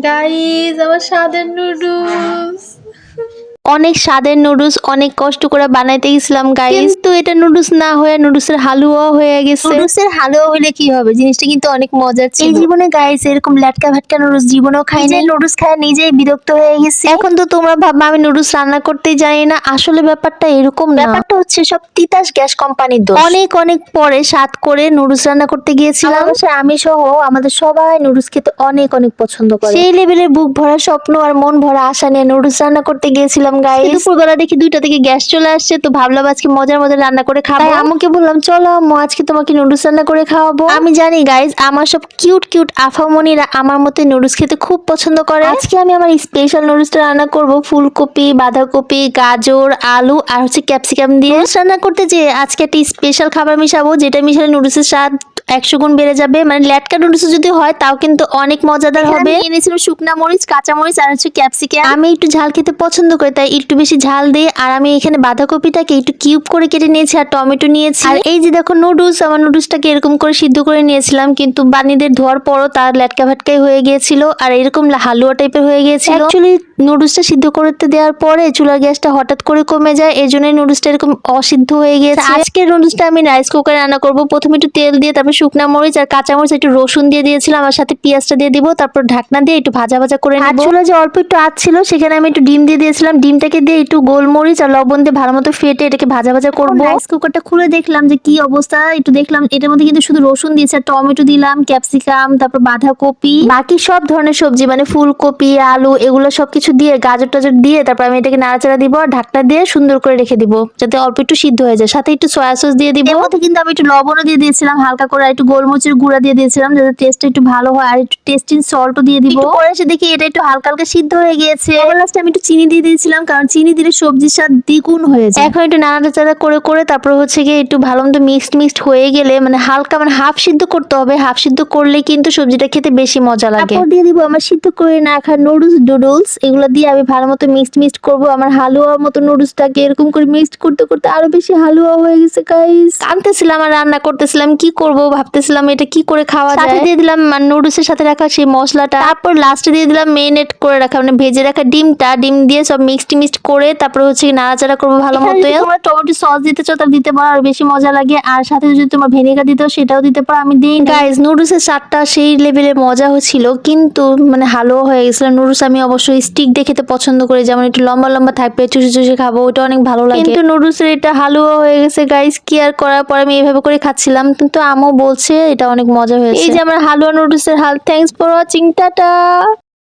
Guys, আমার স্বাদের noodles. অনেক স্বাদের নুডলস অনেক কষ্ট করে বানাইতে গেছিলাম গাইস, কিন্তু এটা নুডলস না হয়ে নুডলসের হালুয়া হয়ে গেছে। নুডলসের হালুয়া হলে কি হবে, জিনিসটা কিন্তু অনেক মজার ছিল। এই জীবনে গাইস এরকম ল্যাটকা ভাটকা নুডলস জীবনেও খাই নাই। নুডলস খায় নিজেই বিরক্ত হয়ে গেছি। এখন তো তোমরা ভাববা আমি নুডলস রান্না করতেই জানি না, আসলে ব্যাপারটা এরকম না। ব্যাপারটা হচ্ছে সব তিতাস গ্যাস কোম্পানির দোষ। অনেক অনেক পরে স্বাদ করে নুডলস রান্না করতে গিয়েছিলাম। আমি সহ আমাদের সবাই নুডলস খেতে অনেক অনেক পছন্দ করে। সেই লেভেলের বুক ভরা স্বপ্ন আর মন ভরা আশা নিয়ে নুডলস রান্না করতে গিয়েছিলাম গাইস। দুপুরবেলা দেখি 2টা থেকে গ্যাস চলে আসছে, তো ভাবলাম আজকে মজার মজার রান্না করে খাবো। তাই আম্মুকে বললাম চলো আম্মু আজকে তোমাকে নুডলস রান্না করে খাওয়াবো। আমি জানি গাইস আমার সব কিউট কিউট আফামনিরা আমার মতো নুডলস খেতে খুব পছন্দ করে। আজকে আমি আমার স্পেশাল নুডলসটা রান্না করব ফুলকপি, বাঁধাকপি, গাজর, আলু আর হচ্ছে ক্যাপসিকাম দিয়ে। নুডলস রান্না করতে যে আজকে একটা স্পেশাল খাবার মিশাবো, যেটা মিশালে নুডলসের স্বাদ 100 গুণ বেড়ে যাবে। মানে ল্যাটকা নুডলস যদি হয় তাও কিন্তু অনেক মজাদার হবে। এনেছিলাম শুকনা মরিচ, কাঁচা মরিচ আর হচ্ছে ক্যাপসিকাম। আমি একটু ঝাল খেতে পছন্দ করি তাই একটু বেশি ঝাল দিয়ে, আর আমি এখানে বাঁধাকপিটাকে একটু কিউব করে কেটে নিয়েছি আর টমেটো নিয়েছি। আর এই যে দেখো নুডলস, আমার নুডলসটাকে এরকম করে সিদ্ধ করে নিয়েছিলাম, কিন্তু বানিদের ধোয়ার পরও তার ল্যাটকা ভাটকাই হয়ে গিয়েছিল আর এরকম হালুয়া টাইপের হয়ে গিয়েছিল। অ্যাকচুয়ালি নুডলসটা সিদ্ধ করতে দেওয়ার পরে চুলার গ্যাসটা হঠাৎ করে কমে যায়, এই জন্য নুডলসটা এরকম অসিদ্ধ হয়ে গিয়েছে। আজকের নুডলসটা আমি রাইস কুকারে রান্না করব। প্রথমে একটু তেল দিয়ে, তারপর শুকনা মরিচ আর কাঁচা মরিচ একটু রসুন দিয়ে দিয়েছিলাম, আর সাথে পেঁয়াজটা দিয়ে দিব, তারপর ঢাকনা দিয়ে একটু ভাজা ভাজা করে নেব। চুলা যে অল্প একটু আঁচ ছিল সেখানে আমি একটু ডিম দিয়ে দিয়েছিলাম, ডিমটাকে দিয়ে একটু গোলমরিচ আর লবণ দিয়ে ভালো মতো ফেটে এটাকে ভাজা ভাজা করব। রাইস কুকারটা খুলে দেখলাম যে কি অবস্থা, একটু দেখলাম এটার মধ্যে কিন্তু শুধু রসুন দিয়েছে, আর টমেটো দিলাম, ক্যাপসিকাম, তারপর বাঁধাকপি, বাকি সব ধরনের সবজি মানে ফুলকপি, আলু, এগুলো সবকিছু দিয়ে গাজর টাজর দিয়ে তারপর আমি এটাকে নাড়াচাড়া দিব আর ঢাকনা দিয়ে সুন্দর করে রেখে দিব যাতে অল্প একটু সিদ্ধ হয়ে যায়। সাথে একটু সয়া সস দিয়ে দিব। এর মধ্যে কিন্তু আমি একটু লবণও দিয়ে দিয়েছিলাম হালকা করে, আর একটু গোলমরিচের গুঁড়া দিয়ে দিয়েছিলাম যাতে টেস্টটা একটু ভালো হয়, আর একটু টেস্টিং সল্টও দিয়ে দিব। পরে এসে দেখি এটা একটু হালকা হালকা সিদ্ধ হয়ে গিয়েছে। লাস্টে আমি একটু চিনি দিয়ে দিয়েছিলাম, কারণ চিনি দিলে সবজির স্বাদ দ্বিগুণ হয়ে যায়। এখন একটু নাড়াচাড়া করে করে তারপর হচ্ছে গিয়ে একটু ভালো মতো মিক্সড হয়ে গেলে, মানে হালকা মানে হাফ সিদ্ধ করতে হবে, হাফ সিদ্ধ করলে কিন্তু সবজিটা খেতে বেশি মজা লাগে। তারপর দিয়ে দিব আমার সিদ্ধ করে না রাখা নুডলস, এগুলো দিয়ে আমি ভালো মতো মিক্সড করব। আমার হালুয়ার মতো নুডলসটাকে এরকম করে মিক্সড করতে করতে আরো বেশি হালুয়া হয়ে গেছে গাইস। কাঁদতেছিলাম আর রান্না করতেছিলাম, কি করব ভাবতেছিলাম এটা কি করে খাওয়া যায়। সাথে দিয়ে দিলাম নুডলসের সাথে রাখা সেই মশলাটা, তারপর লাস্টে দিয়ে দিলাম মেরিনেট করে রাখা মানে ভেজে রাখা ডিমটা। ডিম দিয়ে সব মিক্সড করে তারপর হচ্ছে নাড়াচাড়া করবো ভালো মতো। তোমরা টমেটো সস দিতে চাও তাহলে দিতে পারো, আর বেশি মজা লাগে। আর সাথে যদি তোমরা ভিনেগার দিতে সেটাও দিতে পারো, আমি দিই। গাইস নুডলসের স্বাদটা সেই লেভেলে মজা হচ্ছিল, কিন্তু মানে হালুয়া হয়ে গেছিল। নুডলস আমি অবশ্যই স্টিক দিয়ে খেতে পছন্দ করি, যেমন একটু লম্বা লম্বা থাকবে, চুষে চুষে খাবো, ওটা অনেক ভালো লাগে। কিন্তু নুডলসের এটা হালুয়া হয়ে গেছে গাইস, কি আর করার। পরে আমি এইভাবে করে খাচ্ছিলাম, কিন্তু আমও বলছে এটা অনেক মজা হয়েছে। এই যে আমার হালুয়া নুডলসের হাল। Thanks for watching, tata.